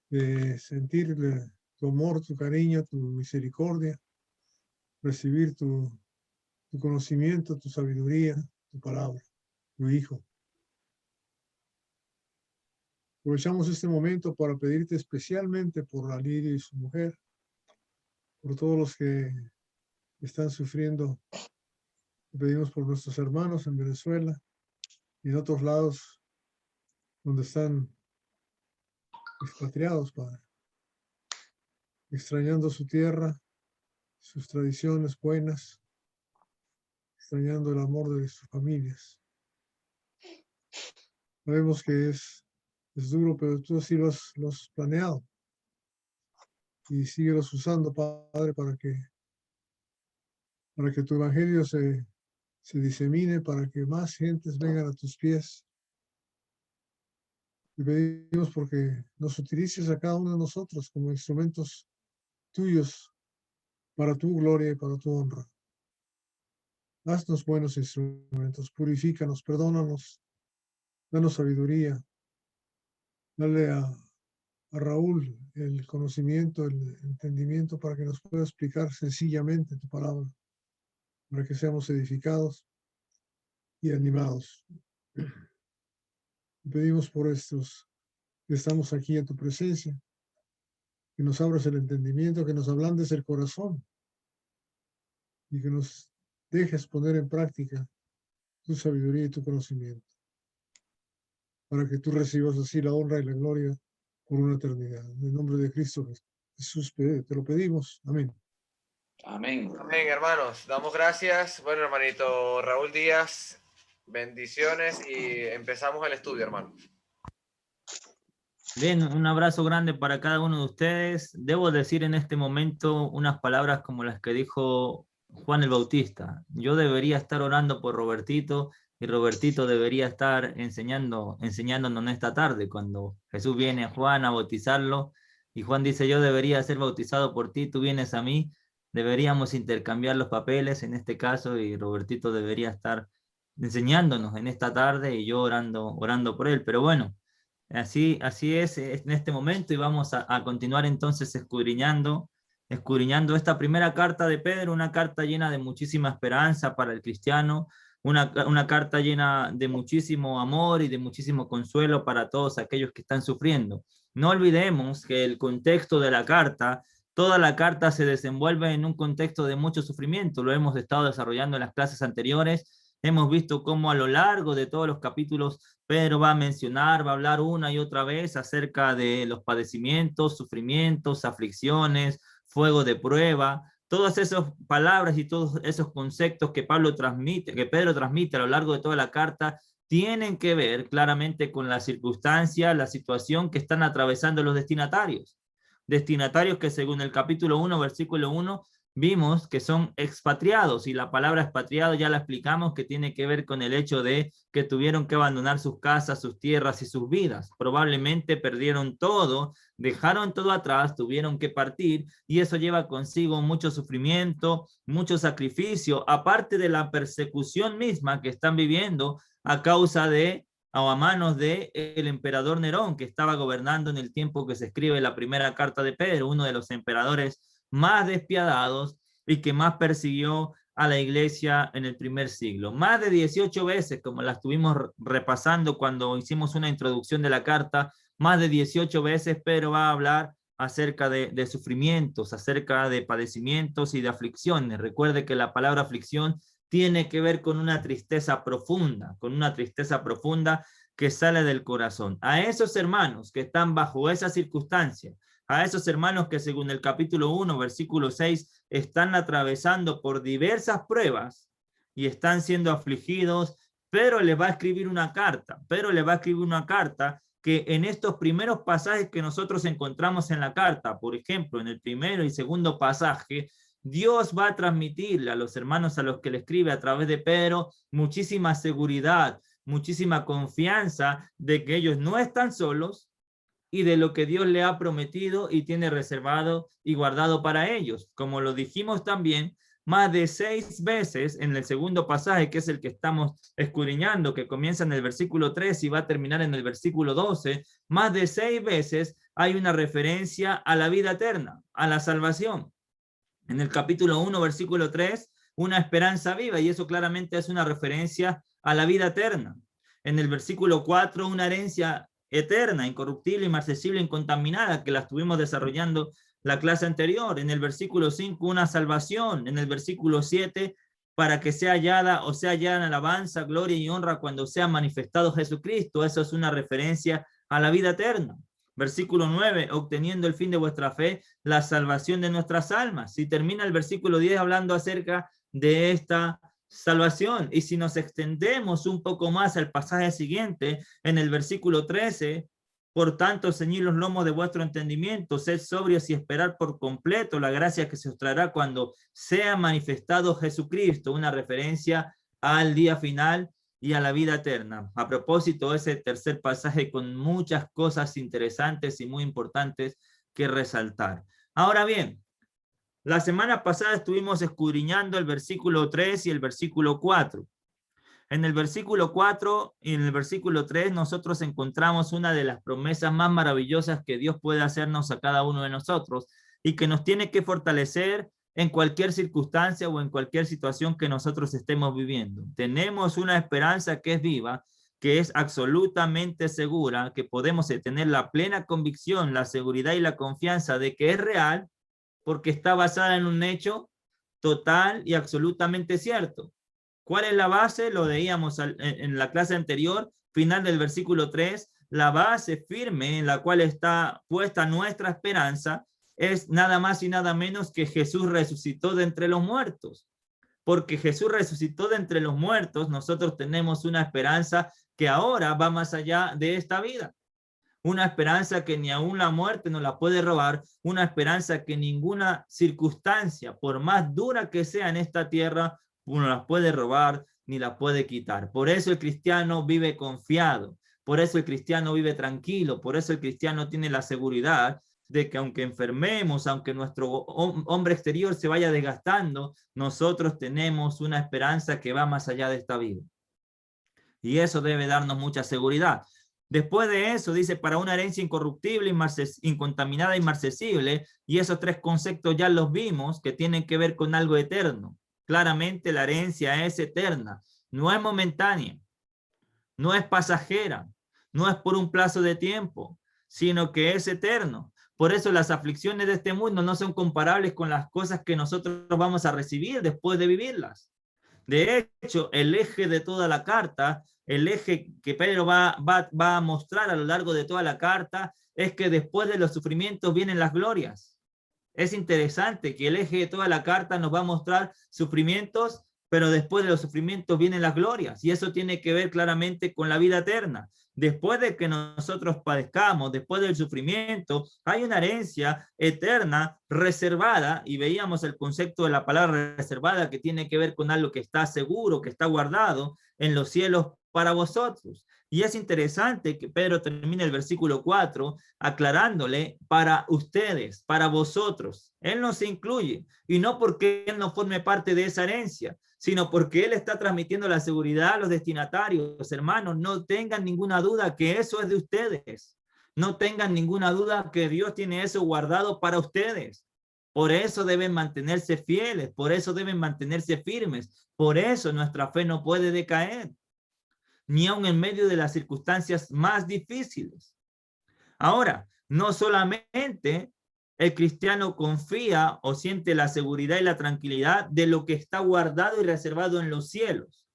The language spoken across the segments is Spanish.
de sentir tu amor, tu cariño, tu misericordia, recibir tu conocimiento, tu sabiduría, tu palabra, tu Hijo. Aprovechamos este momento para pedirte especialmente por Alirio y su mujer, por todos los que están sufriendo. Te pedimos por nuestros hermanos en Venezuela y en otros lados donde están expatriados, Padre, extrañando su tierra, sus tradiciones buenas, extrañando el amor de sus familias. Sabemos que es duro, pero tú así lo has planeado. Y síguelos usando, Padre, para que tu evangelio se disemine, para que más gentes vengan a tus pies. Y pedimos porque nos utilices a cada uno de nosotros como instrumentos tuyos para tu gloria y para tu honra. Haznos buenos instrumentos, purifícanos, perdónanos, danos sabiduría. Dale a Raúl el conocimiento, el entendimiento para que nos pueda explicar sencillamente tu palabra, para que seamos edificados y animados. Te pedimos por estos que estamos aquí en tu presencia, que nos abras el entendimiento, que nos ablandes el corazón y que nos dejes poner en práctica tu sabiduría y tu conocimiento, para que tú recibas así la honra y la gloria por una eternidad. En el nombre de Cristo Jesús te lo pedimos. Amén. Amén. Amén, hermanos. Damos gracias. Bueno, hermanito Raúl Díaz, bendiciones y empezamos el estudio, hermano. Bien, un abrazo grande para cada uno de ustedes. Debo decir en este momento unas palabras como las que dijo Juan el Bautista. Yo debería estar orando por Robertito y Robertito debería estar enseñándonos en esta tarde cuando Jesús viene a Juan a bautizarlo y Juan dice, yo debería ser bautizado por ti, tú vienes a mí. Deberíamos intercambiar los papeles en este caso y Robertito debería estar enseñándonos en esta tarde y yo orando por él. Pero bueno, así es en este momento y vamos a continuar entonces escudriñando esta primera carta de Pedro, una carta llena de muchísima esperanza para el cristiano, una carta llena de muchísimo amor y de muchísimo consuelo para todos aquellos que están sufriendo. No olvidemos que el contexto de la carta, toda la carta se desenvuelve en un contexto de mucho sufrimiento, lo hemos estado desarrollando en las clases anteriores. Hemos visto cómo a lo largo de todos los capítulos Pedro va a hablar una y otra vez acerca de los padecimientos, sufrimientos, aflicciones, fuego de prueba, todas esas palabras y todos esos conceptos que Pedro transmite a lo largo de toda la carta, tienen que ver claramente con la circunstancia, la situación que están atravesando los destinatarios. Destinatarios que según el capítulo 1, versículo 1, vimos que son expatriados y la palabra expatriado ya la explicamos que tiene que ver con el hecho de que tuvieron que abandonar sus casas, sus tierras y sus vidas. Probablemente perdieron todo, dejaron todo atrás, tuvieron que partir y eso lleva consigo mucho sufrimiento, mucho sacrificio, aparte de la persecución misma que están viviendo a causa de o a manos de el emperador Nerón, que estaba gobernando en el tiempo que se escribe la primera carta de Pedro, uno de los emperadores más despiadados y que más persiguió a la iglesia en el primer siglo. Más de 18 veces, como la estuvimos repasando cuando hicimos una introducción de la carta, más de 18 veces Pedro va a hablar acerca de sufrimientos, acerca de padecimientos y de aflicciones. Recuerde que la palabra aflicción tiene que ver con una tristeza profunda que sale del corazón. A esos hermanos que están bajo esa circunstancia, a esos hermanos que según el capítulo 1, versículo 6, están atravesando por diversas pruebas y están siendo afligidos, Pedro les va a escribir una carta. Pedro les va a escribir una carta que en estos primeros pasajes que nosotros encontramos en la carta, por ejemplo, en el primero y segundo pasaje, Dios va a transmitirle a los hermanos a los que le escribe a través de Pedro muchísima seguridad, muchísima confianza de que ellos no están solos, y de lo que Dios le ha prometido y tiene reservado y guardado para ellos. Como lo dijimos también, más de 6 veces en el segundo pasaje, que es el que estamos escudriñando, que comienza en el versículo 3 y va a terminar en el versículo 12, más de 6 veces hay una referencia a la vida eterna, a la salvación. En el capítulo 1, versículo 3, una esperanza viva, y eso claramente es una referencia a la vida eterna. En el versículo 4, una herencia eterna, incorruptible, inmarcesible, incontaminada, que la estuvimos desarrollando la clase anterior. En el versículo 5, una salvación. En el versículo 7, para que sea hallada o sea hallada en alabanza, gloria y honra cuando sea manifestado Jesucristo. Eso es una referencia a la vida eterna. Versículo 9, obteniendo el fin de vuestra fe, la salvación de nuestras almas. Y termina el versículo 10 hablando acerca de esta salvación. Y si nos extendemos un poco más al pasaje siguiente, en el versículo 13, por tanto, ceñid los lomos de vuestro entendimiento, sed sobrios y esperar por completo la gracia que se os traerá cuando sea manifestado Jesucristo, una referencia al día final y a la vida eterna. A propósito, ese tercer pasaje con muchas cosas interesantes y muy importantes que resaltar. Ahora bien, la semana pasada estuvimos escudriñando el versículo 3 y el versículo 4. En el versículo 4 y en el versículo 3 nosotros encontramos una de las promesas más maravillosas que Dios puede hacernos a cada uno de nosotros y que nos tiene que fortalecer en cualquier circunstancia o en cualquier situación que nosotros estemos viviendo. Tenemos una esperanza que es viva, que es absolutamente segura, que podemos tener la plena convicción, la seguridad y la confianza de que es real porque está basada en un hecho total y absolutamente cierto. ¿Cuál es la base? Lo veíamos en la clase anterior, final del versículo 3, la base firme en la cual está puesta nuestra esperanza es nada más y nada menos que Jesús resucitó de entre los muertos. Porque Jesús resucitó de entre los muertos, nosotros tenemos una esperanza que ahora va más allá de esta vida. Una esperanza que ni aún la muerte nos la puede robar, una esperanza que ninguna circunstancia, por más dura que sea en esta tierra, no la puede robar ni la puede quitar. Por eso el cristiano vive confiado, por eso el cristiano vive tranquilo, por eso el cristiano tiene la seguridad de que aunque enfermemos, aunque nuestro hombre exterior se vaya desgastando, nosotros tenemos una esperanza que va más allá de esta vida. Y eso debe darnos mucha seguridad. Después de eso, dice, para una herencia incorruptible, incontaminada e inmarcesible, y esos tres conceptos ya los vimos, que tienen que ver con algo eterno. Claramente la herencia es eterna, no es momentánea, no es pasajera, no es por un plazo de tiempo, sino que es eterno. Por eso las aflicciones de este mundo no son comparables con las cosas que nosotros vamos a recibir después de vivirlas. De hecho, el eje de toda la carta, el eje que Pedro va a mostrar a lo largo de toda la carta, es que después de los sufrimientos vienen las glorias. Es interesante que el eje de toda la carta nos va a mostrar sufrimientos, pero después de los sufrimientos vienen las glorias, y eso tiene que ver claramente con la vida eterna. Después de que nosotros padezcamos, después del sufrimiento, hay una herencia eterna reservada, y veíamos el concepto de la palabra reservada, que tiene que ver con algo que está seguro, que está guardado en los cielos para vosotros. Y es interesante que Pedro termine el versículo 4 aclarándole para ustedes, para vosotros. Él no se incluye, y no porque él no forme parte de esa herencia, sino porque él está transmitiendo la seguridad a los destinatarios. Hermanos, no tengan ninguna duda que eso es de ustedes. No tengan ninguna duda que Dios tiene eso guardado para ustedes. Por eso deben mantenerse fieles, por eso deben mantenerse firmes, por eso nuestra fe no puede decaer, ni aun en medio de las circunstancias más difíciles. Ahora, no solamente el cristiano confía o siente la seguridad y la tranquilidad de lo que está guardado y reservado en los cielos,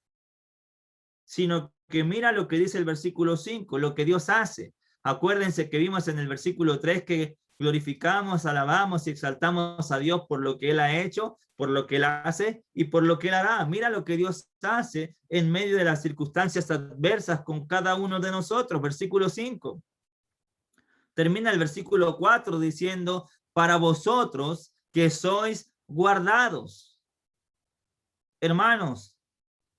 sino que mira lo que dice el versículo 5, lo que Dios hace. Acuérdense que vimos en el versículo 3 que glorificamos, alabamos y exaltamos a Dios por lo que Él ha hecho, por lo que Él hace y por lo que Él hará. Mira lo que Dios hace en medio de las circunstancias adversas con cada uno de nosotros. Versículo 5. Termina el versículo 4 diciendo, para vosotros que sois guardados. Hermanos,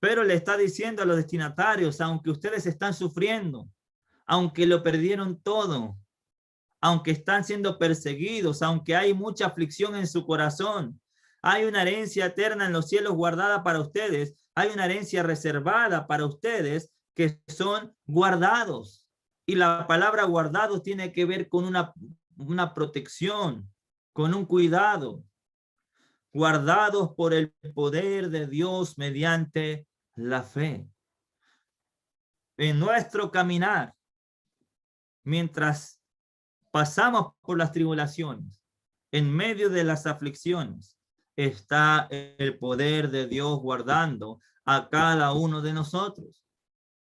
pero le está diciendo a los destinatarios, aunque ustedes están sufriendo, aunque lo perdieron todo, aunque están siendo perseguidos, aunque hay mucha aflicción en su corazón, Hay una herencia eterna en los cielos guardada para ustedes. Hay una herencia reservada para ustedes que son guardados. Y la palabra guardados tiene que ver con una protección, con un cuidado. Guardados por el poder de Dios mediante la fe. En nuestro caminar, mientras pasamos por las tribulaciones, en medio de las aflicciones, está el poder de Dios guardando a cada uno de nosotros.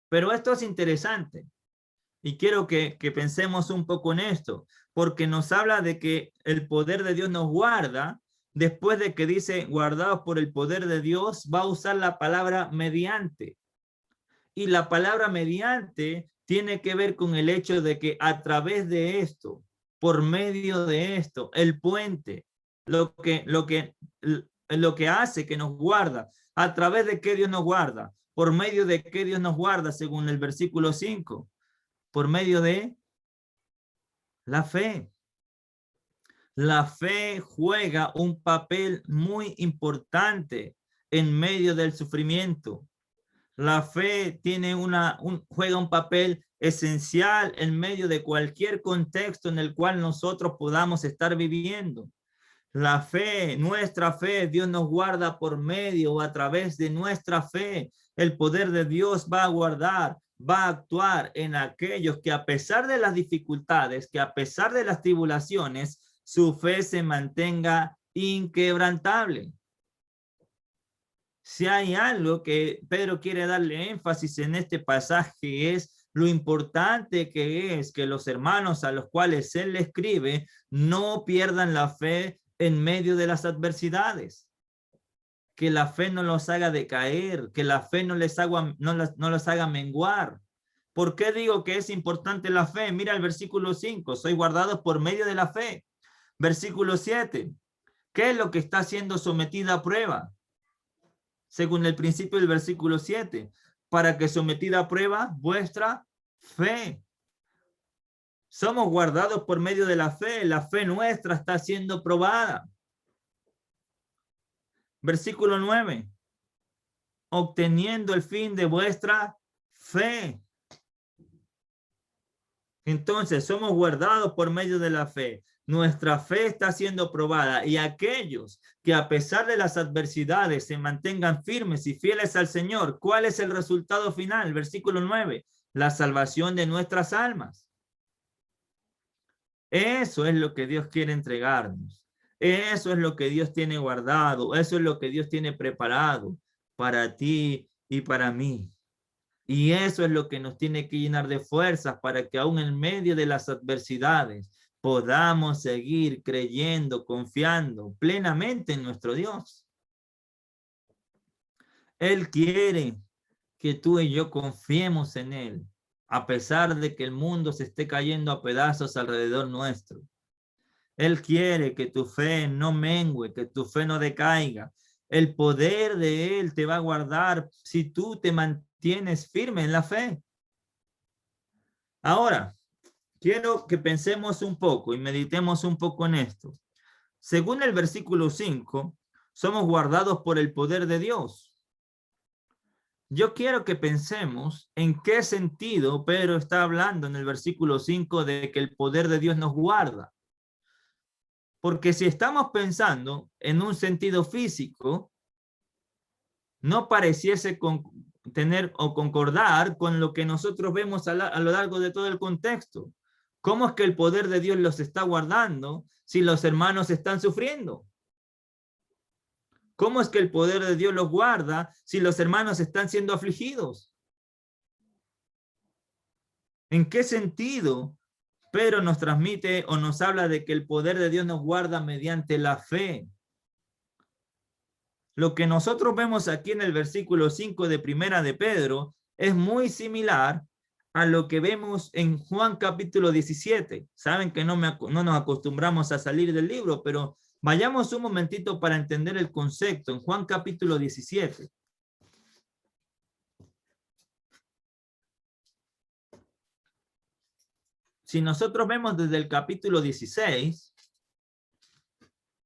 Pero esto es interesante y quiero que pensemos un poco en esto, porque nos habla de que el poder de Dios nos guarda. Después de que dice guardados por el poder de Dios, va a usar la palabra mediante. Y la palabra mediante tiene que ver con el hecho de que a través de esto, por medio de esto, el puente, lo que hace que nos guarda, a través de qué Dios nos guarda, por medio de qué Dios nos guarda, según el versículo 5, por medio de la fe. La fe juega un papel muy importante en medio del sufrimiento. La fe tiene juega un papel esencial en medio de cualquier contexto en el cual nosotros podamos estar viviendo. La fe, nuestra fe, Dios nos guarda por medio o a través de nuestra fe. El poder de Dios va a guardar, va a actuar en aquellos que a pesar de las dificultades, que a pesar de las tribulaciones, su fe se mantenga inquebrantable. Si hay algo que Pedro quiere darle énfasis en este pasaje es lo importante que es que los hermanos a los cuales él le escribe no pierdan la fe en medio de las adversidades. Que la fe no los haga decaer, que la fe no los haga menguar. ¿Por qué digo que es importante la fe? Mira el versículo 5, soy guardados por medio de la fe. Versículo 7, ¿qué es lo que está siendo sometida a prueba? Según el principio del versículo 7, para que sometida a prueba vuestra fe. Somos guardados por medio de la fe nuestra está siendo probada. Versículo 9, obteniendo el fin de vuestra fe. Entonces, somos guardados por medio de la fe. Nuestra fe está siendo probada y aquellos que a pesar de las adversidades se mantengan firmes y fieles al Señor, ¿cuál es el resultado final? Versículo 9, la salvación de nuestras almas. Eso es lo que Dios quiere entregarnos. Eso es lo que Dios tiene guardado. Eso es lo que Dios tiene preparado para ti y para mí. Y eso es lo que nos tiene que llenar de fuerzas para que aún en medio de las adversidades podamos seguir creyendo, confiando plenamente en nuestro Dios. Él quiere que tú y yo confiemos en Él, a pesar de que el mundo se esté cayendo a pedazos alrededor nuestro. Él quiere que tu fe no mengue, que tu fe no decaiga. El poder de Él te va a guardar si tú te mantienes firme en la fe. Ahora, quiero que pensemos un poco y meditemos un poco en esto. Según el versículo 5, somos guardados por el poder de Dios. Yo quiero que pensemos en qué sentido Pedro está hablando en el versículo 5 de que el poder de Dios nos guarda. Porque si estamos pensando en un sentido físico, no pareciese tener o concordar con lo que nosotros vemos a lo largo de todo el contexto. ¿Cómo es que el poder de Dios los está guardando si los hermanos están sufriendo? ¿Cómo es que el poder de Dios los guarda si los hermanos están siendo afligidos? ¿En qué sentido Pedro nos transmite o nos habla de que el poder de Dios nos guarda mediante la fe? Lo que nosotros vemos aquí en el versículo 5 de Primera de Pedro es muy similar a lo que vemos en Juan capítulo 17. Saben que no nos acostumbramos a salir del libro, pero vayamos un momentito para entender el concepto en Juan capítulo 17. Si nosotros vemos desde el capítulo 16,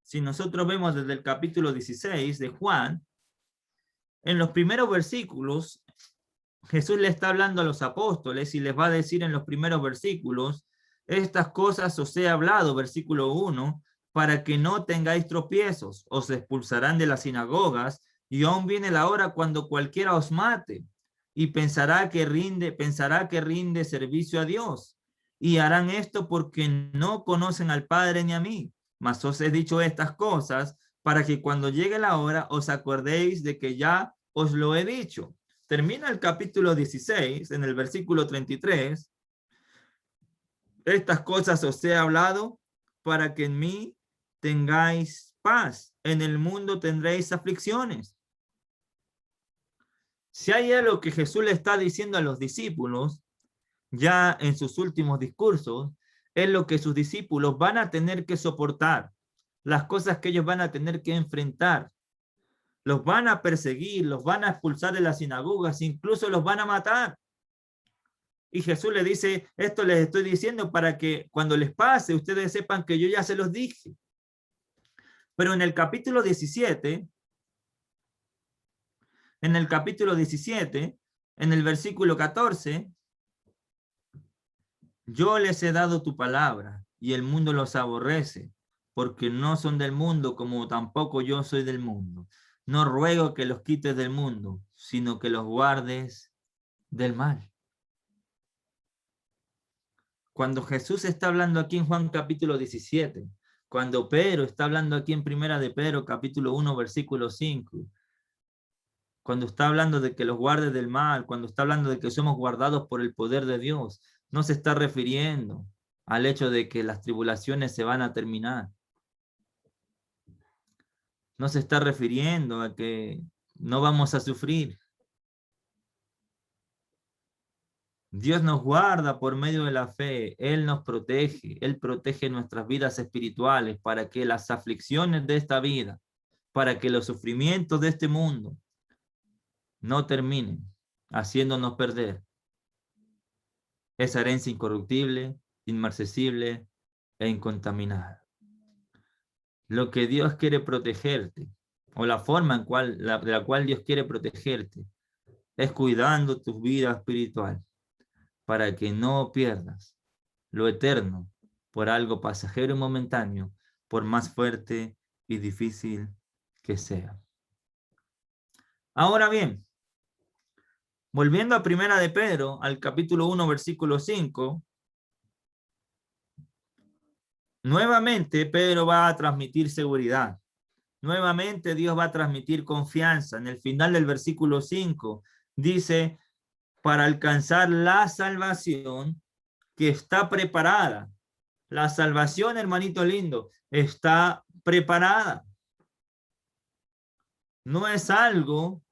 si nosotros vemos desde el capítulo 16 de Juan, en los primeros versículos, Jesús le está hablando a los apóstoles y les va a decir en los primeros versículos, estas cosas os he hablado, versículo 1, para que no tengáis tropiezos, os expulsarán de las sinagogas, y aún viene la hora cuando cualquiera os mate, y pensará que rinde servicio a Dios, y harán esto porque no conocen al Padre ni a mí, mas os he dicho estas cosas, para que cuando llegue la hora os acordéis de que ya os lo he dicho. Termina el capítulo 16, en el versículo 33, estas cosas os he hablado para que en mí tengáis paz. En el mundo tendréis aflicciones. Si hay algo que Jesús le está diciendo a los discípulos, ya en sus últimos discursos, es lo que sus discípulos van a tener que soportar, las cosas que ellos van a tener que enfrentar. Los van a perseguir, los van a expulsar de las sinagogas, incluso los van a matar. Y Jesús le dice, esto les estoy diciendo para que cuando les pase, ustedes sepan que yo ya se los dije. Pero en el capítulo 17, en el versículo 14, yo les he dado tu palabra y el mundo los aborrece, porque no son del mundo como tampoco yo soy del mundo. No ruego que los quites del mundo, sino que los guardes del mal. Cuando Jesús está hablando aquí en Juan capítulo 17, cuando Pedro está hablando aquí en Primera de Pedro capítulo 1 versículo 5, cuando está hablando de que los guardes del mal, cuando está hablando de que somos guardados por el poder de Dios, no se está refiriendo al hecho de que las tribulaciones se van a terminar. No se está refiriendo a que no vamos a sufrir. Dios nos guarda por medio de la fe. Él nos protege. Él protege nuestras vidas espirituales para que las aflicciones de esta vida, para que los sufrimientos de este mundo no terminen haciéndonos perder esa herencia incorruptible, inmarcesible e incontaminada. Lo que Dios quiere protegerte, o la forma de la cual Dios quiere protegerte, es cuidando tu vida espiritual, para que no pierdas lo eterno por algo pasajero y momentáneo, por más fuerte y difícil que sea. Ahora bien, volviendo a Primera de Pedro, al capítulo 1, versículo 5, nuevamente Pedro va a transmitir seguridad. Nuevamente Dios va a transmitir confianza. En el final del versículo 5 dice, para alcanzar la salvación que está preparada. La salvación, hermanito lindo, está preparada. No es algo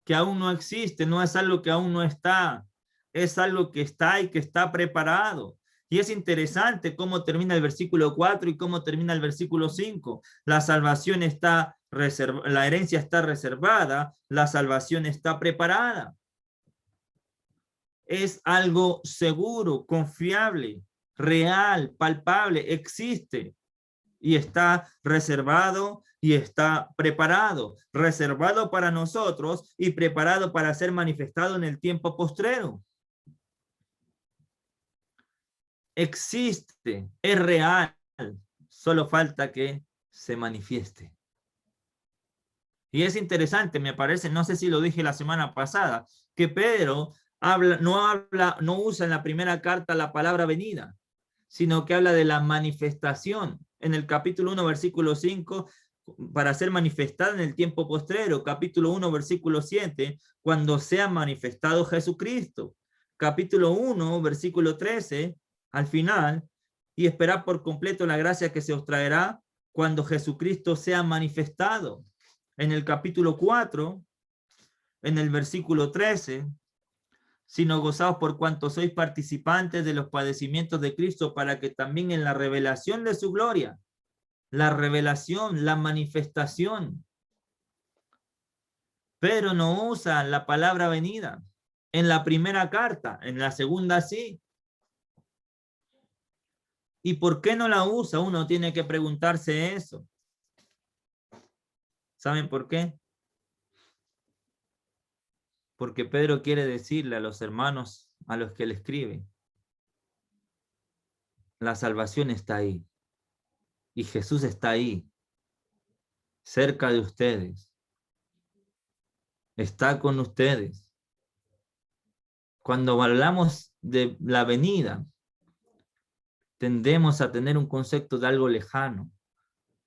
que aún no existe, no es algo que aún no está. Es algo que está y que está preparado. Y es interesante cómo termina el versículo 4 y cómo termina el versículo 5. La salvación está reservada, la herencia está reservada, la salvación está preparada. Es algo seguro, confiable, real, palpable, existe y está reservado y está preparado, reservado para nosotros y preparado para ser manifestado en el tiempo postrero. Existe, es real, solo falta que se manifieste. Y es interesante, me parece, no sé si lo dije la semana pasada, que Pedro no usa en la primera carta la palabra venida, sino que habla de la manifestación. En el capítulo 1, versículo 5, para ser manifestada en el tiempo postrero. Capítulo 1, versículo 7, cuando sea manifestado Jesucristo. Capítulo 1, versículo 13, al final, y esperad por completo la gracia que se os traerá cuando Jesucristo sea manifestado. En el capítulo 4, en el versículo 13, sino gozaos por cuanto sois participantes de los padecimientos de Cristo, para que también en la revelación de su gloria, la revelación, la manifestación. Pero no usa la palabra venida. En la primera carta, en la segunda sí. ¿Y por qué no la usa? Uno tiene que preguntarse eso. ¿Saben por qué? Porque Pedro quiere decirle a los hermanos a los que le escribe, la salvación está ahí. Y Jesús está ahí, cerca de ustedes. Está con ustedes. Cuando hablamos de la venida, tendemos a tener un concepto de algo lejano.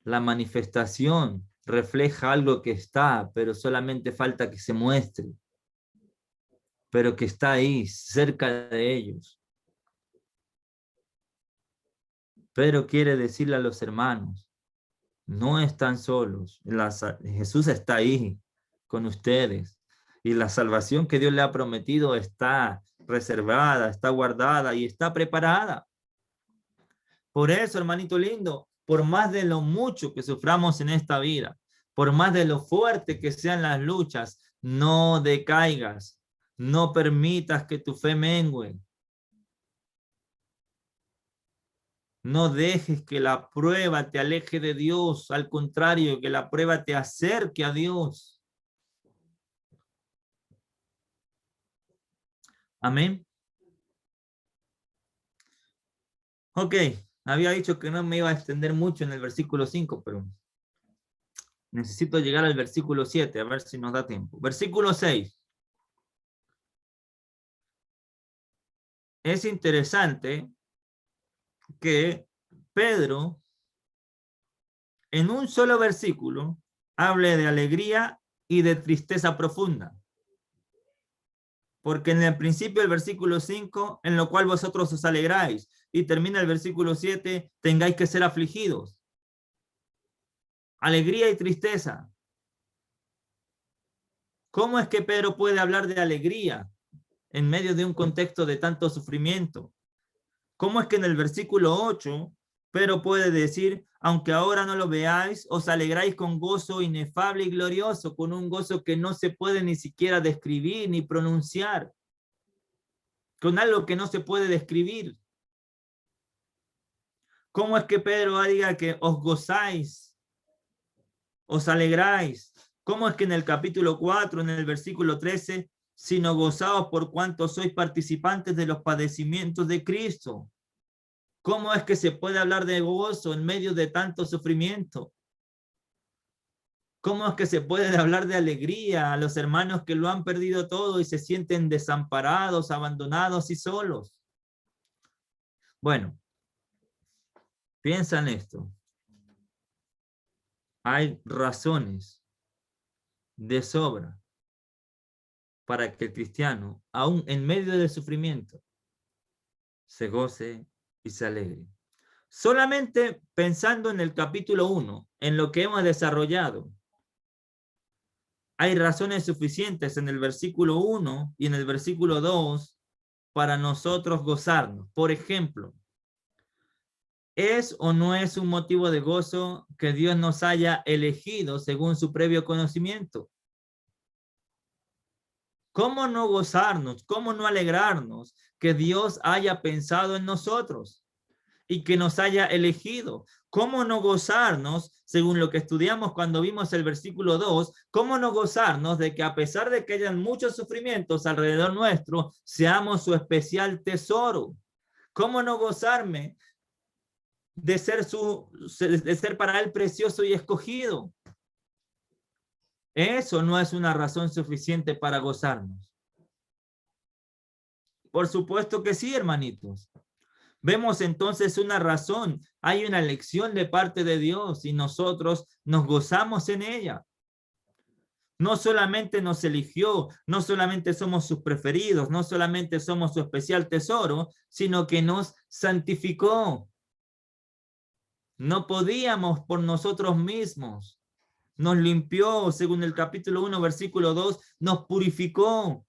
La manifestación refleja algo que está, pero solamente falta que se muestre. Pero que está ahí, cerca de ellos. Pero quiere decirle a los hermanos, no están solos. Jesús está ahí con ustedes. Y la salvación que Dios le ha prometido está reservada, está guardada y está preparada. Por eso, hermanito lindo, por más de lo mucho que suframos en esta vida, por más de lo fuerte que sean las luchas, no decaigas, no permitas que tu fe mengue. No dejes que la prueba te aleje de Dios, al contrario, que la prueba te acerque a Dios. Amén. Ok, había dicho que no me iba a extender mucho en el versículo 5, pero necesito llegar al versículo 7, a ver si nos da tiempo. Versículo 6. Es interesante que Pedro, en un solo versículo, hable de alegría y de tristeza profunda. Porque en el principio el versículo 5, en lo cual vosotros os alegráis, y termina el versículo 7, tengáis que ser afligidos. Alegría y tristeza. ¿Cómo es que Pedro puede hablar de alegría en medio de un contexto de tanto sufrimiento? ¿Cómo es que en el versículo 8 Pedro puede decir, aunque ahora no lo veáis, os alegráis con gozo inefable y glorioso, con un gozo que no se puede ni siquiera describir ni pronunciar, con algo que no se puede describir? ¿Cómo es que Pedro diga que os gozáis, os alegráis? ¿Cómo es que en el capítulo 4, en el versículo 13, sino gozaos por cuanto sois participantes de los padecimientos de Cristo? ¿Cómo es que se puede hablar de gozo en medio de tanto sufrimiento? ¿Cómo es que se puede hablar de alegría a los hermanos que lo han perdido todo y se sienten desamparados, abandonados y solos? Bueno, piensa en esto. Hay razones de sobra para que el cristiano, aún en medio del sufrimiento, se goce y se alegre. Solamente pensando en el capítulo 1, en lo que hemos desarrollado, hay razones suficientes en el versículo 1 y en el versículo 2 para nosotros gozarnos. Por ejemplo, ¿es o no es un motivo de gozo que Dios nos haya elegido según su previo conocimiento? ¿Cómo no gozarnos? ¿Cómo no alegrarnos que Dios haya pensado en nosotros y que nos haya elegido? ¿Cómo no gozarnos, según lo que estudiamos cuando vimos el versículo 2, cómo no gozarnos de que a pesar de que hayan muchos sufrimientos alrededor nuestro, seamos su especial tesoro? ¿Cómo no gozarme de ser para él precioso y escogido? Eso no es una razón suficiente para gozarnos. Por supuesto que sí, hermanitos. Vemos entonces una razón, hay una elección de parte de Dios y nosotros nos gozamos en ella. No solamente nos eligió, no solamente somos sus preferidos, no solamente somos su especial tesoro, sino que nos santificó. No podíamos por nosotros mismos. Nos limpió, según el capítulo 1, versículo 2, nos purificó.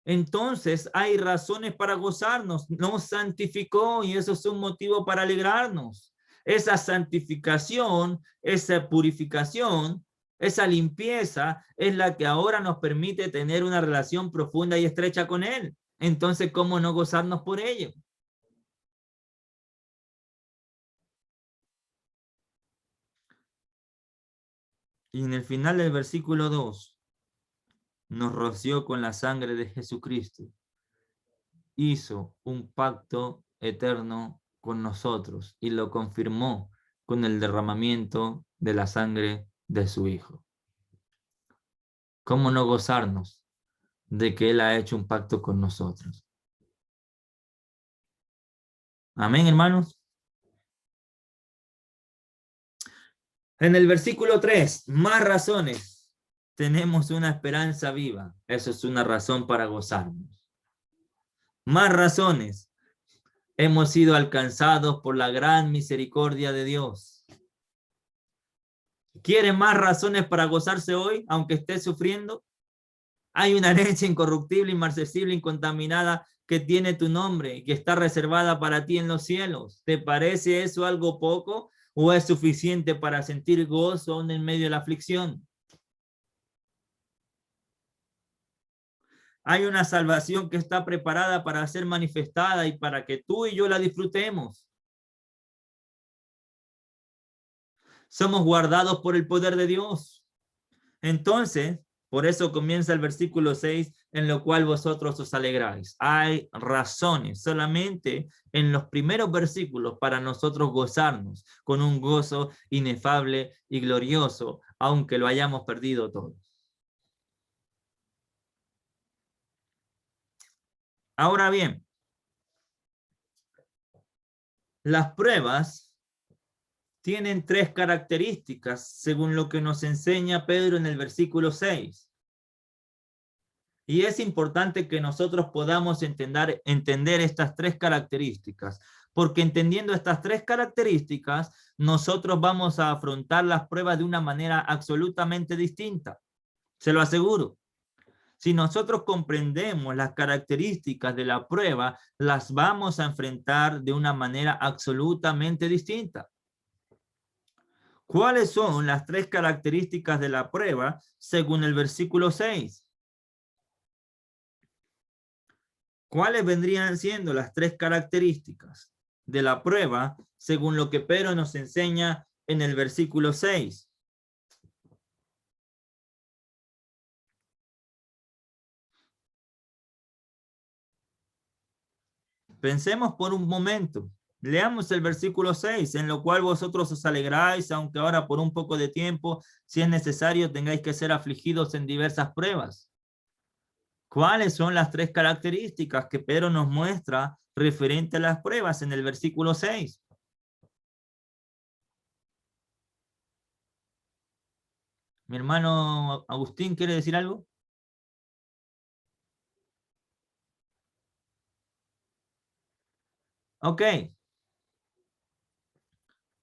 Entonces hay razones para gozarnos, nos santificó y eso es un motivo para alegrarnos. Esa santificación, esa purificación, esa limpieza es la que ahora nos permite tener una relación profunda y estrecha con Él. Entonces, ¿cómo no gozarnos por ello? Y en el final del versículo 2, nos roció con la sangre de Jesucristo. Hizo un pacto eterno con nosotros y lo confirmó con el derramamiento de la sangre de su Hijo. ¿Cómo no gozarnos de que Él ha hecho un pacto con nosotros? Amén, hermanos. En el versículo 3, más razones. Tenemos una esperanza viva. Eso es una razón para gozarnos. Más razones. Hemos sido alcanzados por la gran misericordia de Dios. ¿Quiere más razones para gozarse hoy, aunque esté sufriendo? Hay una herencia incorruptible, inmarcesible, incontaminada que tiene tu nombre y que está reservada para ti en los cielos. ¿Te parece eso algo poco o es suficiente para sentir gozo aún en medio de la aflicción? Hay una salvación que está preparada para ser manifestada y para que tú y yo la disfrutemos. Somos guardados por el poder de Dios. Entonces, por eso comienza el versículo 6, en lo cual vosotros os alegráis. Hay razones solamente en los primeros versículos para nosotros gozarnos con un gozo inefable y glorioso, aunque lo hayamos perdido todo. Ahora bien, las pruebas tienen tres características, según lo que nos enseña Pedro en el versículo 6. Y es importante que nosotros podamos entender estas tres características, porque entendiendo estas tres características, nosotros vamos a afrontar las pruebas de una manera absolutamente distinta. Se lo aseguro. Si nosotros comprendemos las características de la prueba, las vamos a enfrentar de una manera absolutamente distinta. ¿Cuáles son las tres características de la prueba según el versículo 6? ¿Cuáles vendrían siendo las tres características de la prueba según lo que Pedro nos enseña en el versículo 6? Pensemos por un momento. Leamos el versículo 6, en lo cual vosotros os alegráis, aunque ahora por un poco de tiempo, si es necesario, tengáis que ser afligidos en diversas pruebas. ¿Cuáles son las tres características que Pedro nos muestra referente a las pruebas en el versículo 6? Mi hermano Agustín, ¿quiere decir algo? Ok.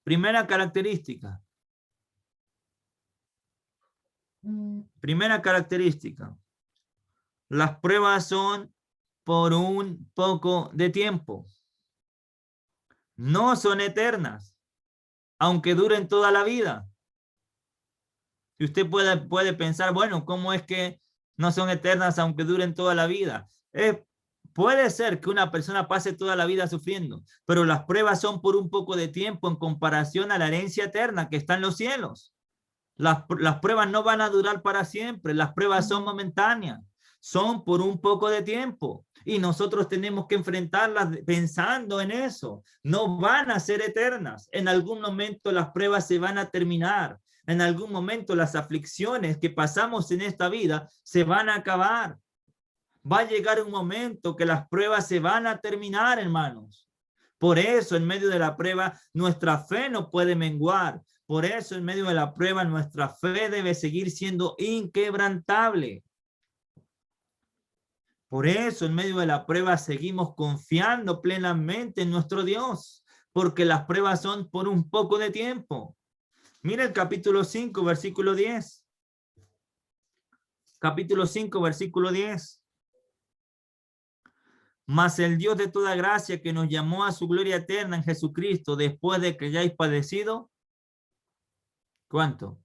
Primera característica. Primera característica. Las pruebas son por un poco de tiempo. No son eternas, aunque duren toda la vida. Y usted puede pensar, bueno, ¿cómo es que no son eternas aunque duren toda la vida? Puede ser que una persona pase toda la vida sufriendo, pero las pruebas son por un poco de tiempo en comparación a la herencia eterna que está en los cielos. Las pruebas no van a durar para siempre, las pruebas son momentáneas, son por un poco de tiempo y nosotros tenemos que enfrentarlas pensando en eso. No van a ser eternas, en algún momento las pruebas se van a terminar, en algún momento las aflicciones que pasamos en esta vida se van a acabar. Va a llegar un momento que las pruebas se van a terminar, hermanos. Por eso, en medio de la prueba, nuestra fe no puede menguar. Por eso, en medio de la prueba, nuestra fe debe seguir siendo inquebrantable. Por eso, en medio de la prueba, seguimos confiando plenamente en nuestro Dios, porque las pruebas son por un poco de tiempo. Mira el capítulo 5, versículo 10. Capítulo 5, versículo 10. Mas el Dios de toda gracia que nos llamó a su gloria eterna en Jesucristo, después de que hayáis padecido, ¿cuánto?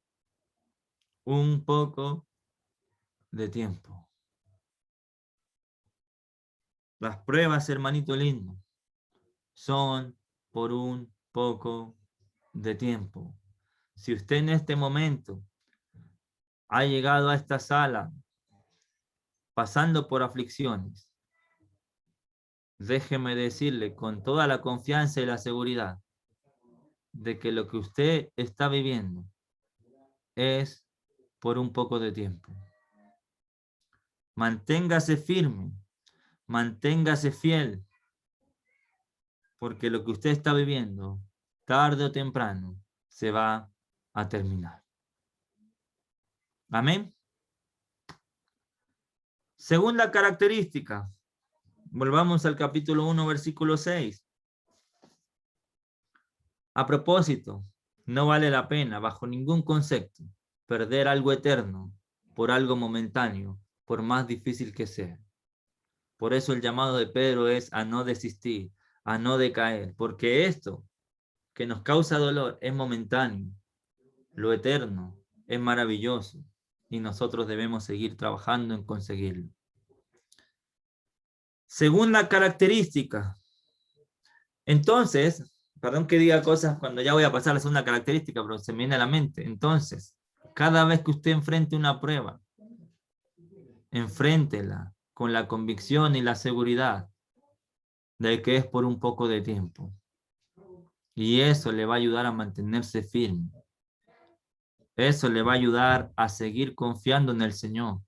Un poco de tiempo. Las pruebas, hermanito lindo, son por un poco de tiempo. Si usted en este momento ha llegado a esta sala pasando por aflicciones, déjeme decirle con toda la confianza y la seguridad de que lo que usted está viviendo es por un poco de tiempo. Manténgase firme, manténgase fiel, porque lo que usted está viviendo, tarde o temprano, se va a terminar. Amén. Segunda característica. Volvamos al capítulo 1, versículo 6. A propósito, no vale la pena, bajo ningún concepto, perder algo eterno por algo momentáneo, por más difícil que sea. Por eso el llamado de Pedro es a no desistir, a no decaer, porque esto que nos causa dolor es momentáneo. Lo eterno es maravilloso y nosotros debemos seguir trabajando en conseguirlo. Segunda característica. Entonces, perdón que diga cosas cuando ya voy a pasar a la segunda característica, pero se me viene a la mente. Entonces, cada vez que usted enfrente una prueba, enfréntela con la convicción y la seguridad de que es por un poco de tiempo. Y eso le va a ayudar a mantenerse firme. Eso le va a ayudar a seguir confiando en el Señor.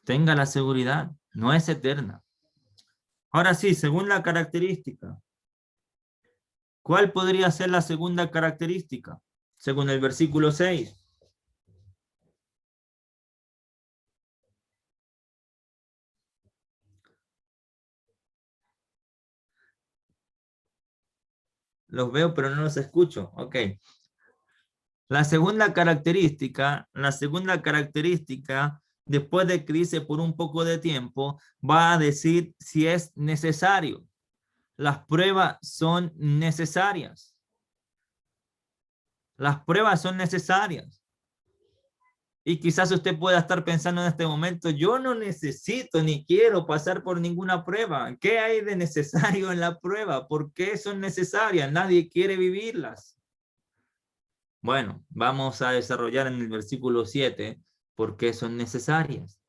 Tenga la seguridad, no es eterna. Ahora sí, segunda característica. ¿Cuál podría ser la segunda característica? Según el versículo 6. Los veo, pero no los escucho. Ok. La segunda característica, después de que dice por un poco de tiempo, va a decir si es necesario. Las pruebas son necesarias. Las pruebas son necesarias. Y quizás usted pueda estar pensando en este momento, yo no necesito ni quiero pasar por ninguna prueba. ¿Qué hay de necesario en la prueba? ¿Por qué son necesarias? Nadie quiere vivirlas. Bueno, vamos a desarrollar en el versículo 7 por qué son necesarias.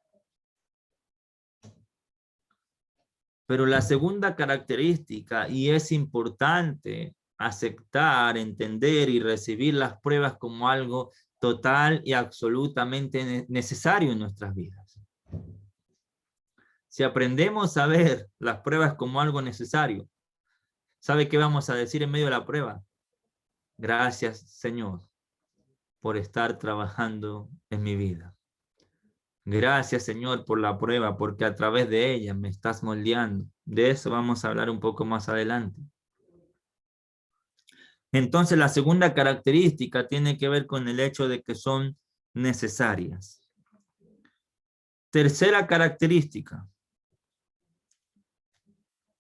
Pero la segunda característica, y es importante aceptar, entender y recibir las pruebas como algo total y absolutamente necesario en nuestras vidas. Si aprendemos a ver las pruebas como algo necesario, ¿sabe qué vamos a decir en medio de la prueba? Gracias, Señor, por estar trabajando en mi vida. Gracias, Señor, por la prueba, porque a través de ella me estás moldeando. De eso vamos a hablar un poco más adelante. Entonces, la segunda característica tiene que ver con el hecho de que son necesarias. Tercera característica.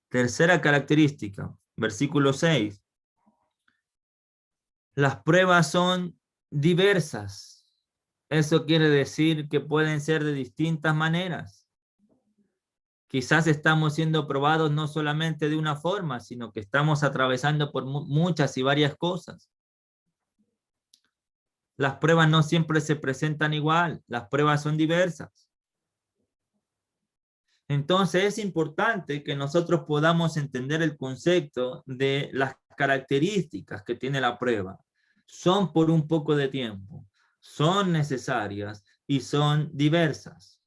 Tercera característica, versículo 6. Las pruebas son diversas. Eso quiere decir que pueden ser de distintas maneras. Quizás estamos siendo probados no solamente de una forma, sino que estamos atravesando por muchas y varias cosas. Las pruebas no siempre se presentan igual, las pruebas son diversas. Entonces es importante que nosotros podamos entender el concepto de las características que tiene la prueba. Son por un poco de tiempo, son necesarias y son diversas.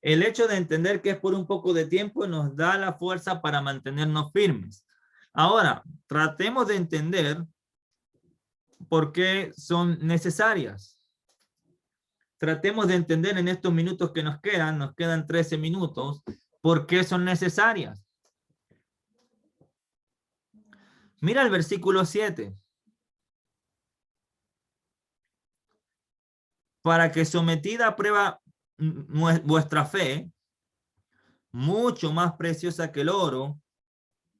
El hecho de entender que es por un poco de tiempo nos da la fuerza para mantenernos firmes. Ahora, tratemos de entender por qué son necesarias. Tratemos de entender en estos minutos que nos quedan 13 minutos, por qué son necesarias. Mira el versículo 7. Para que sometida a prueba vuestra fe, mucho más preciosa que el oro,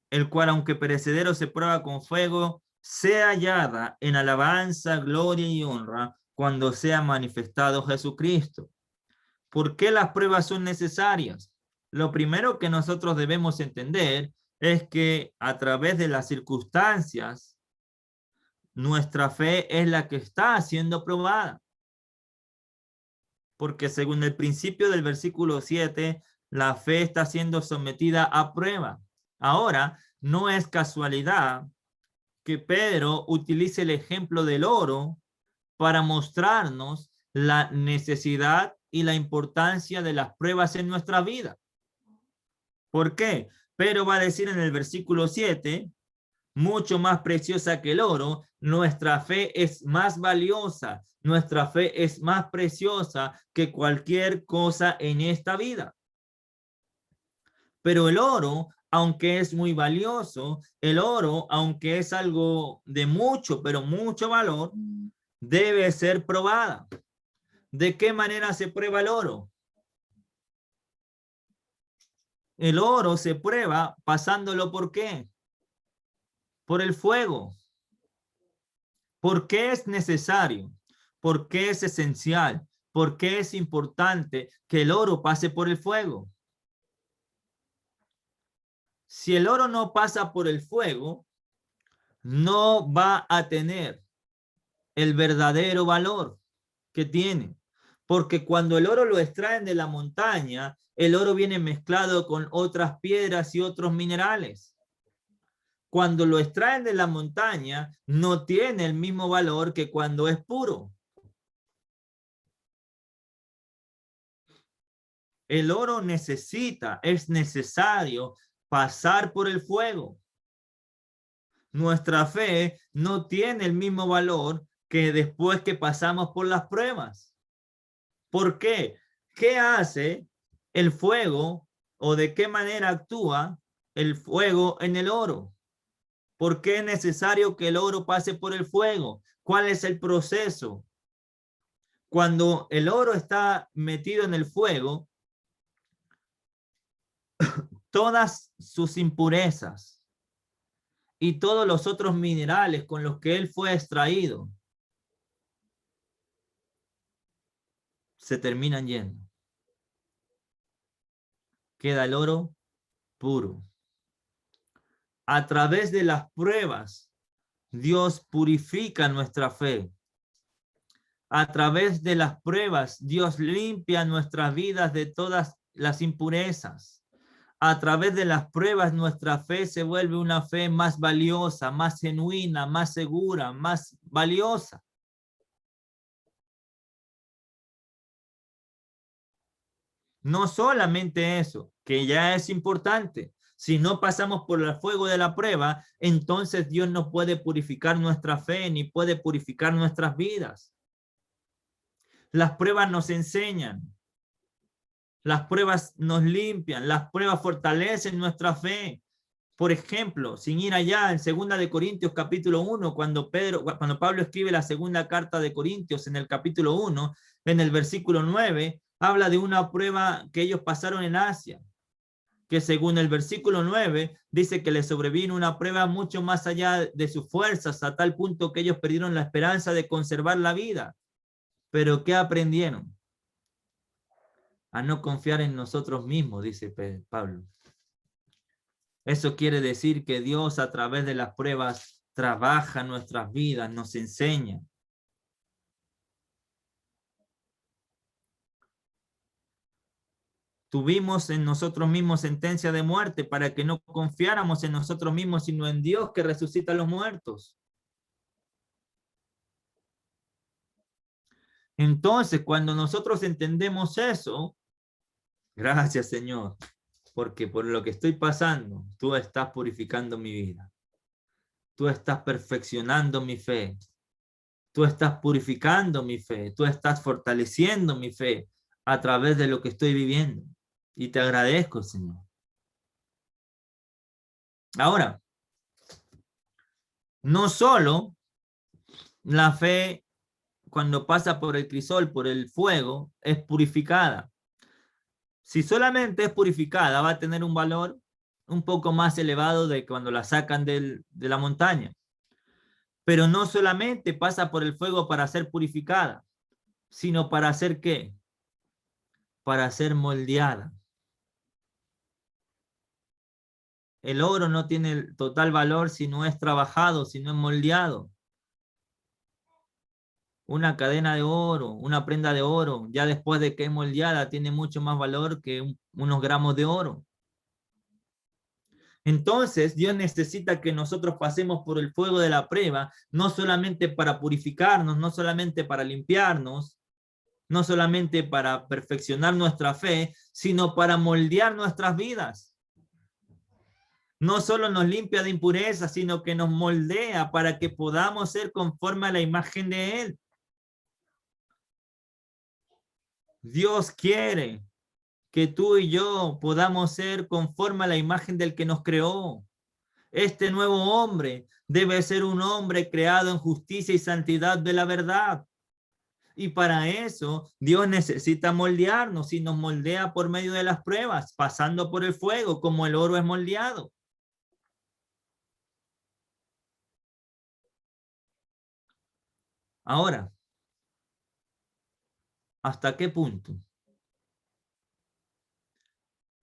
el cual aunque perecedero se prueba con fuego, sea hallada en alabanza, gloria y honra cuando sea manifestado Jesucristo. ¿Por qué las pruebas son necesarias? Lo primero que nosotros debemos entender es que a través de las circunstancias nuestra fe es la que está siendo probada. Porque según el principio del versículo 7, la fe está siendo sometida a prueba. Ahora, no es casualidad que Pedro utilice el ejemplo del oro para mostrarnos la necesidad y la importancia de las pruebas en nuestra vida. ¿Por qué? Pedro va a decir en el versículo 7, mucho más preciosa que el oro, nuestra fe es más valiosa, nuestra fe es más preciosa que cualquier cosa en esta vida. Pero el oro, aunque es muy valioso, el oro, aunque es algo de mucho, pero mucho valor, debe ser probada. ¿De qué manera se prueba el oro? El oro se prueba pasándolo ¿por qué? Por el fuego. ¿Por qué es necesario? ¿Por qué es esencial? ¿Por qué es importante que el oro pase por el fuego? Si el oro no pasa por el fuego, no va a tener el verdadero valor que tiene. Porque cuando el oro lo extraen de la montaña, el oro viene mezclado con otras piedras y otros minerales. Cuando lo extraen de la montaña, no tiene el mismo valor que cuando es puro. El oro es necesario pasar por el fuego. Nuestra fe no tiene el mismo valor que después que pasamos por las pruebas. ¿Por qué? ¿Qué hace el fuego o de qué manera actúa el fuego en el oro? ¿Por qué es necesario que el oro pase por el fuego? ¿Cuál es el proceso? Cuando el oro está metido en el fuego, todas sus impurezas y todos los otros minerales con los que él fue extraído se terminan yendo. Queda el oro puro. A través de las pruebas, Dios purifica nuestra fe. A través de las pruebas, Dios limpia nuestras vidas de todas las impurezas. A través de las pruebas, nuestra fe se vuelve una fe más valiosa, más genuina, más segura, más valiosa. No solamente eso, que ya es importante. Si no pasamos por el fuego de la prueba, entonces Dios no puede purificar nuestra fe ni puede purificar nuestras vidas. Las pruebas nos enseñan. Las pruebas nos limpian. Las pruebas fortalecen nuestra fe. Por ejemplo, sin ir allá, en 2 de Corintios capítulo 1, cuando Pablo escribe la segunda carta de Corintios en el capítulo 1, en el versículo 9, habla de una prueba que ellos pasaron en Asia, que según el versículo 9 dice que les sobrevino una prueba mucho más allá de sus fuerzas, a tal punto que ellos perdieron la esperanza de conservar la vida. Pero ¿qué aprendieron? A no confiar en nosotros mismos, dice Pablo. Eso quiere decir que Dios a través de las pruebas trabaja nuestras vidas, nos enseña. Tuvimos en nosotros mismos sentencia de muerte para que no confiáramos en nosotros mismos, sino en Dios que resucita a los muertos. Entonces, cuando nosotros entendemos eso, gracias Señor, porque por lo que estoy pasando, tú estás purificando mi vida. Tú estás perfeccionando mi fe. Tú estás purificando mi fe. Tú estás fortaleciendo mi fe a través de lo que estoy viviendo. Y te agradezco, Señor. Ahora, no solo la fe cuando pasa por el crisol, por el fuego, es purificada. Si solamente es purificada, va a tener un valor un poco más elevado de cuando la sacan de la montaña. Pero no solamente pasa por el fuego para ser purificada, sino para hacer ¿qué? Para ser moldeada. El oro no tiene el total valor si no es trabajado, si no es moldeado. Una cadena de oro, una prenda de oro, ya después de que es moldeada, tiene mucho más valor que unos gramos de oro. Entonces, Dios necesita que nosotros pasemos por el fuego de la prueba, no solamente para purificarnos, no solamente para limpiarnos, no solamente para perfeccionar nuestra fe, sino para moldear nuestras vidas. No solo nos limpia de impureza, sino que nos moldea para que podamos ser conforme a la imagen de Él. Dios quiere que tú y yo podamos ser conforme a la imagen del que nos creó. Este nuevo hombre debe ser un hombre creado en justicia y santidad de la verdad. Y para eso Dios necesita moldearnos y nos moldea por medio de las pruebas, pasando por el fuego como el oro es moldeado. Ahora, ¿hasta qué punto?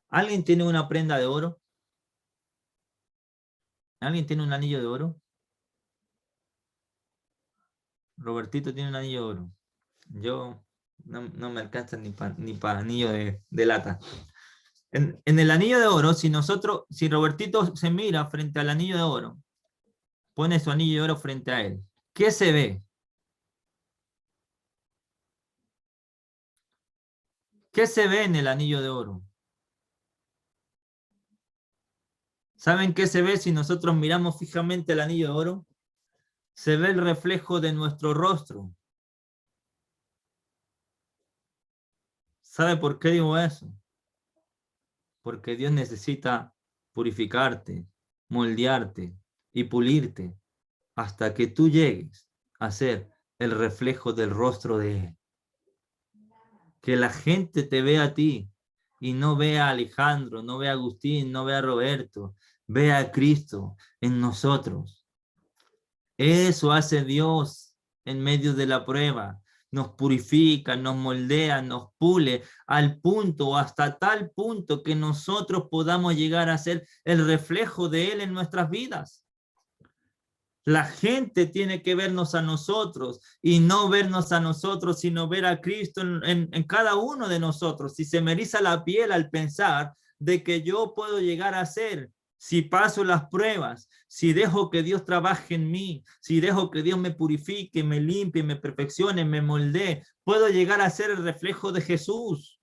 ¿Alguien tiene una prenda de oro? ¿Alguien tiene un anillo de oro? Robertito tiene un anillo de oro. Yo no me alcanza ni para anillo de lata. En el anillo de oro, si Robertito se mira frente al anillo de oro, pone su anillo de oro frente a él, ¿qué se ve? ¿Qué se ve en el anillo de oro? ¿Saben qué se ve si nosotros miramos fijamente el anillo de oro? Se ve el reflejo de nuestro rostro. ¿Sabe por qué digo eso? Porque Dios necesita purificarte, moldearte y pulirte hasta que tú llegues a ser el reflejo del rostro de Él. Que la gente te vea a ti y no vea a Alejandro, no vea a Agustín, no vea a Roberto, vea a Cristo en nosotros. Eso hace Dios en medio de la prueba. Nos purifica, nos moldea, nos pule al punto, hasta tal punto que nosotros podamos llegar a ser el reflejo de Él en nuestras vidas. La gente tiene que vernos a nosotros y no vernos a nosotros, sino ver a Cristo en cada uno de nosotros. Y se me eriza la piel al pensar de que yo puedo llegar a ser, si paso las pruebas, si dejo que Dios trabaje en mí, si dejo que Dios me purifique, me limpie, me perfeccione, me moldee, puedo llegar a ser el reflejo de Jesús.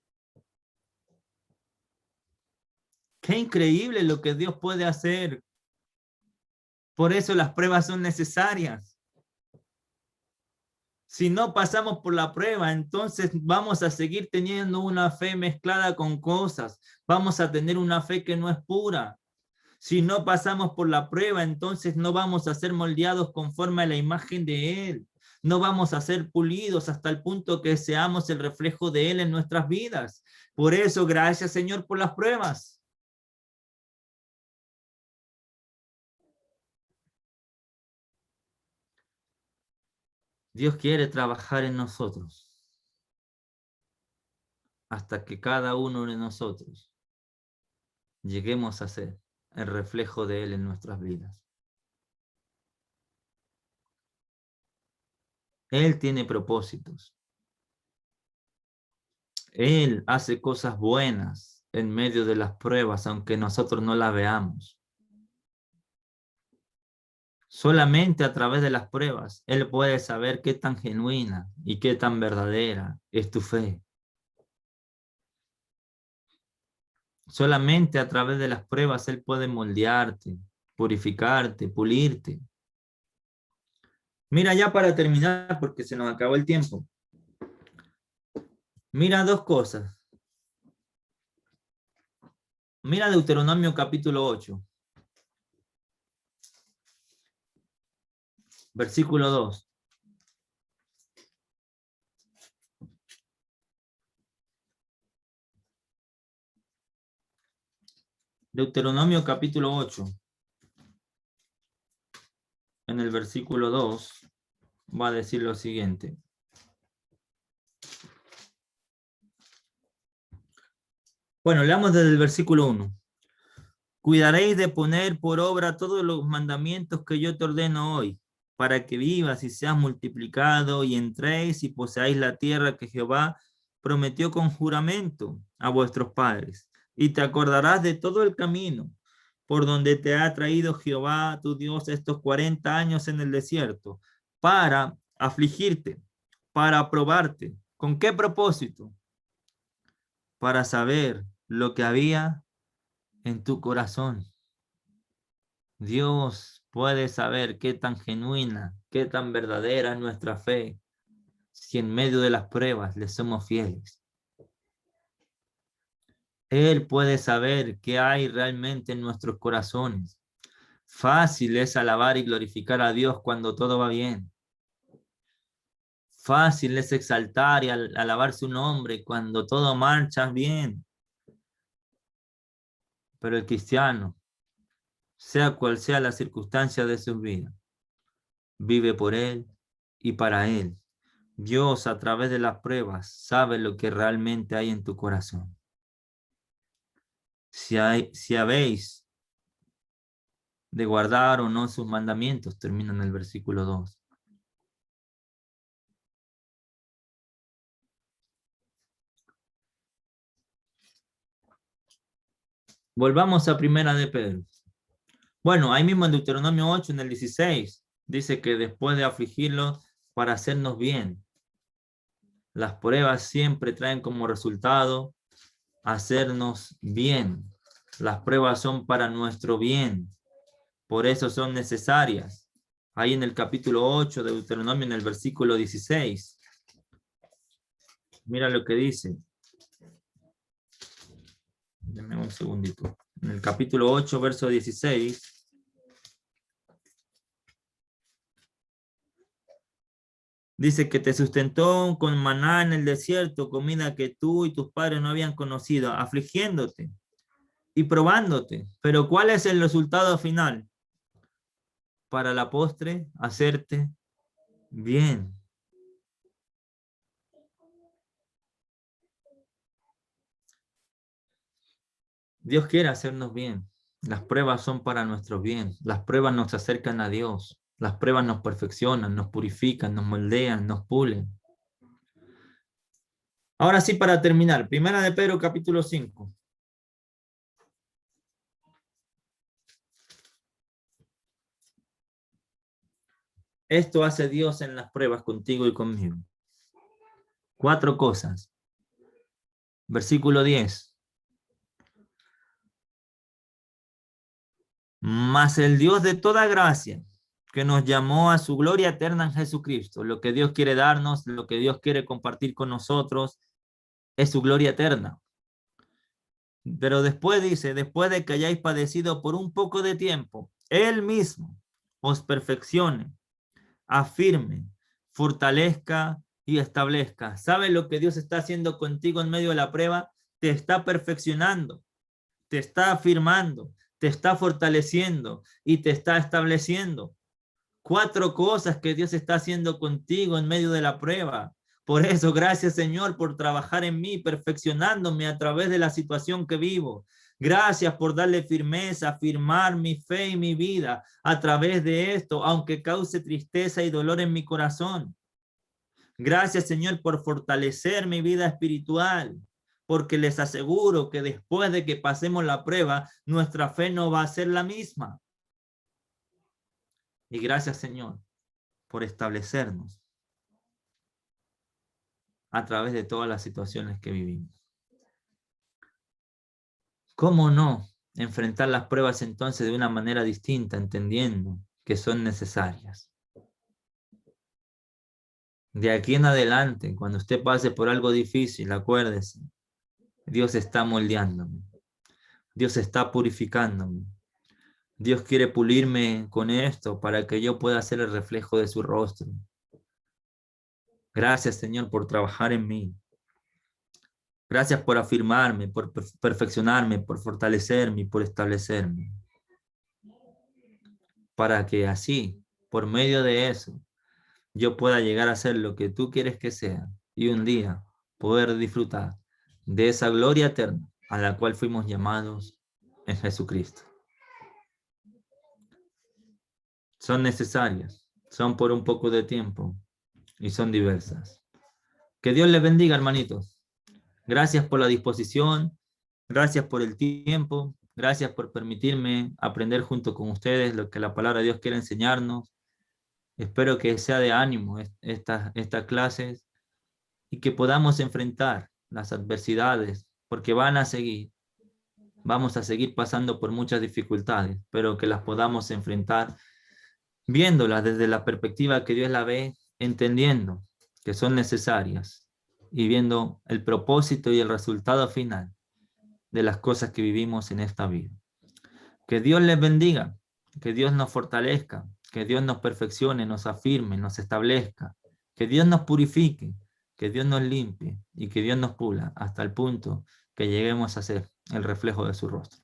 Qué increíble lo que Dios puede hacer. Por eso las pruebas son necesarias. Si no pasamos por la prueba, entonces vamos a seguir teniendo una fe mezclada con cosas. Vamos a tener una fe que no es pura. Si no pasamos por la prueba, entonces no vamos a ser moldeados conforme a la imagen de Él. No vamos a ser pulidos hasta el punto que seamos el reflejo de Él en nuestras vidas. Por eso, gracias, Señor, por las pruebas. Dios quiere trabajar en nosotros hasta que cada uno de nosotros lleguemos a ser el reflejo de Él en nuestras vidas. Él tiene propósitos. Él hace cosas buenas en medio de las pruebas, aunque nosotros no las veamos. Solamente a través de las pruebas, Él puede saber qué tan genuina y qué tan verdadera es tu fe. Solamente a través de las pruebas Él puede moldearte, purificarte, pulirte. Mira, ya para terminar, porque se nos acabó el tiempo. Mira dos cosas. Mira Deuteronomio capítulo 8. Versículo 2. Deuteronomio capítulo 8. En el versículo 2 va a decir lo siguiente. Bueno, leamos desde el versículo 1. Cuidaréis de poner por obra todos los mandamientos que yo te ordeno hoy, para que vivas y seas multiplicado y entréis y poseáis la tierra que Jehová prometió con juramento a vuestros padres. Y te acordarás de todo el camino por donde te ha traído Jehová tu Dios estos 40 años en el desierto, para afligirte, para probarte. ¿Con qué propósito? Para saber lo que había en tu corazón. Dios puede saber qué tan genuina, qué tan verdadera es nuestra fe, si en medio de las pruebas le somos fieles. Él puede saber qué hay realmente en nuestros corazones. Fácil es alabar y glorificar a Dios cuando todo va bien. Fácil es exaltar y alabar su nombre cuando todo marcha bien. Pero el cristiano, sea cual sea la circunstancia de su vida, vive por Él y para Él. Dios, a través de las pruebas, sabe lo que realmente hay en tu corazón. Si habéis de guardar o no sus mandamientos, termina en el versículo 2. Volvamos a Primera de Pedro. Bueno, ahí mismo en Deuteronomio 8, en el 16, dice que después de afligirlo para hacernos bien. Las pruebas siempre traen como resultado hacernos bien. Las pruebas son para nuestro bien. Por eso son necesarias. Ahí en el capítulo 8 de Deuteronomio, en el versículo 16. Mira lo que dice. Deme un segundito. En el capítulo 8, verso 16. Dice que te sustentó con maná en el desierto, comida que tú y tus padres no habían conocido, afligiéndote y probándote. Pero ¿cuál es el resultado final? Para la postre, hacerte bien. Dios quiere hacernos bien. Las pruebas son para nuestro bien. Las pruebas nos acercan a Dios. Las pruebas nos perfeccionan, nos purifican, nos moldean, nos pulen. Ahora sí, para terminar, Primera de Pedro, capítulo 5. Esto hace Dios en las pruebas contigo y conmigo. 4 cosas. Versículo 10. Mas el Dios de toda gracia, que nos llamó a su gloria eterna en Jesucristo. Lo que Dios quiere darnos, lo que Dios quiere compartir con nosotros, es su gloria eterna. Pero después dice, después de que hayáis padecido por un poco de tiempo, Él mismo os perfeccione, afirme, fortalezca y establezca. ¿Sabes lo que Dios está haciendo contigo en medio de la prueba? Te está perfeccionando, te está afirmando, te está fortaleciendo y te está estableciendo. 4 cosas que Dios está haciendo contigo en medio de la prueba. Por eso, gracias Señor por trabajar en mí, perfeccionándome a través de la situación que vivo. Gracias por darle firmeza, afirmar mi fe y mi vida a través de esto, aunque cause tristeza y dolor en mi corazón. Gracias Señor por fortalecer mi vida espiritual, porque les aseguro que después de que pasemos la prueba, nuestra fe no va a ser la misma. Y gracias Señor por establecernos a través de todas las situaciones que vivimos. ¿Cómo no enfrentar las pruebas entonces de una manera distinta, entendiendo que son necesarias? De aquí en adelante, cuando usted pase por algo difícil, acuérdese, Dios está moldeándome, Dios está purificándome, Dios quiere pulirme con esto para que yo pueda ser el reflejo de su rostro. Gracias, Señor, por trabajar en mí. Gracias por afirmarme, por perfeccionarme, por fortalecerme y por establecerme. Para que así, por medio de eso, yo pueda llegar a ser lo que tú quieres que sea y un día poder disfrutar de esa gloria eterna a la cual fuimos llamados en Jesucristo. Son necesarias, son por un poco de tiempo y son diversas. Que Dios les bendiga, hermanitos. Gracias por la disposición, gracias por el tiempo, gracias por permitirme aprender junto con ustedes lo que la palabra de Dios quiere enseñarnos. Espero que sea de ánimo estas clases y que podamos enfrentar las adversidades, porque van a seguir. Vamos a seguir pasando por muchas dificultades, pero que las podamos enfrentar viéndolas desde la perspectiva que Dios la ve, entendiendo que son necesarias y viendo el propósito y el resultado final de las cosas que vivimos en esta vida. Que Dios les bendiga, que Dios nos fortalezca, que Dios nos perfeccione, nos afirme, nos establezca, que Dios nos purifique, que Dios nos limpie y que Dios nos pula hasta el punto que lleguemos a ser el reflejo de su rostro.